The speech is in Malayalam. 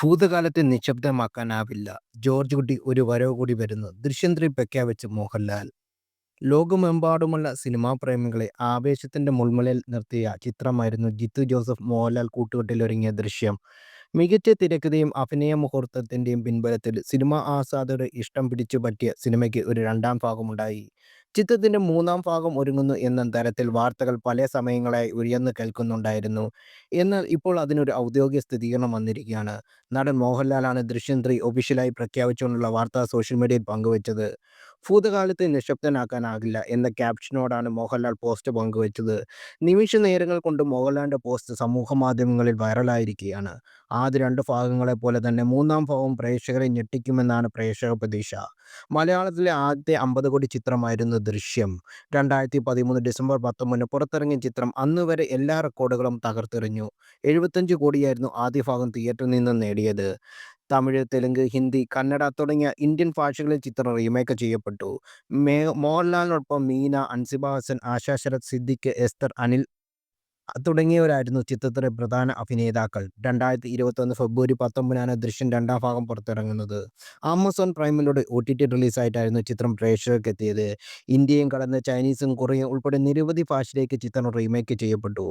ഭൂതകാലത്തെ നിശ്ശബ്ദമാക്കാനാവില്ല. ജോർജ് കുട്ടി ഒരു വരവ് കൂടി വരുന്നു. ദൃശ്യം 3 പ്രഖ്യാപിച്ച് മോഹൻലാൽ. ലോകമെമ്പാടുമുള്ള സിനിമാ പ്രേമികളെ ആവേശത്തിന്റെ മുൾമുനയിൽ നിർത്തിയ ചിത്രമായിരുന്നു ജിത്തു ജോസഫ് മോഹൻലാൽ കൂട്ടുകെട്ടിലൊരുങ്ങിയ ദൃശ്യം. മികച്ച തിരക്കഥയും അഭിനയ മുഹൂർത്തത്തിന്റെയും പിൻബലത്തിൽ സിനിമാ ആസ്വാദകരുടെ ഇഷ്ടം പിടിച്ചുപറ്റിയ സിനിമയ്ക്ക് ഒരു രണ്ടാം ഭാഗമുണ്ടായി. ചിത്രത്തിന്റെ മൂന്നാം ഭാഗം ഒരുങ്ങുന്നു എന്ന തരത്തിൽ വാർത്തകൾ പല സമയങ്ങളായി ഉയർന്നു കേൾക്കുന്നുണ്ടായിരുന്നു. എന്നാൽ ഇപ്പോൾ അതിനൊരു ഔദ്യോഗിക സ്ഥിരീകരണം വന്നിരിക്കുകയാണ്. നടൻ മോഹൻലാലാണ് ദൃശ്യം 3 ഒഫീഷ്യലായി പ്രഖ്യാപിച്ചുകൊണ്ടുള്ള വാർത്ത സോഷ്യൽ മീഡിയയിൽ പങ്കുവച്ചത്. ഭൂതകാലത്തെ നിശബ്ദനാക്കാനാകില്ല എന്ന ക്യാപ്ഷനോടാണ് മോഹൻലാൽ പോസ്റ്റ് പങ്കുവച്ചത്. നിമിഷ നേരങ്ങൾ കൊണ്ട് മോഹൻലാലിന്റെ പോസ്റ്റ് സമൂഹമാധ്യമങ്ങളിൽ വൈറലായിരിക്കുകയാണ്. ആദ്യ രണ്ട് ഭാഗങ്ങളെപ്പോലെ തന്നെ മൂന്നാം ഭാഗവും പ്രേക്ഷകരെ ഞെട്ടിക്കുമെന്നാണ് പ്രേക്ഷക പ്രതീക്ഷ. മലയാളത്തിലെ ആദ്യത്തെ 50 കോടി ചിത്രമായിരുന്നു ദൃശ്യം. 2013 ഡിസംബർ 19 പുറത്തിറങ്ങിയ ചിത്രം അന്നുവരെ എല്ലാ റെക്കോർഡുകളും തകർത്തെറിഞ്ഞു. 75 കോടിയായിരുന്നു ആദ്യ ഭാഗം തിയേറ്ററിൽ നിന്ന് നേടിയത്. തമിഴ്, തെലുങ്ക്, ഹിന്ദി, കന്നഡ തുടങ്ങിയ ഇന്ത്യൻ ഭാഷകളിൽ ചിത്രം റീമേക്ക് ചെയ്യപ്പെട്ടു. മോഹൻലാലിനൊപ്പം മീന, അൻസിബ ഹസൻ, ആശ ശരത്, സിദ്ദിഖ്, എസ്തർ, അനിൽ തുടങ്ങിയവരായിരുന്നു ചിത്രത്തിലെ പ്രധാന അഭിനേതാക്കൾ. 2021 ഫെബ്രുവരി 19-നാണ് ദൃശ്യം രണ്ടാം ഭാഗം പുറത്തിറങ്ങുന്നത്. ആമസോൺ പ്രൈമിലൂടെ OTT റിലീസായിട്ടായിരുന്നു ചിത്രം പ്രേക്ഷകർക്കെത്തിയത്. ഇന്ത്യയും കടന്ന് ചൈനീസും കൊറിയയും ഉൾപ്പെടെ നിരവധി ഭാഷയിലേക്ക് ചിത്രം റീമേക്ക് ചെയ്യപ്പെട്ടു.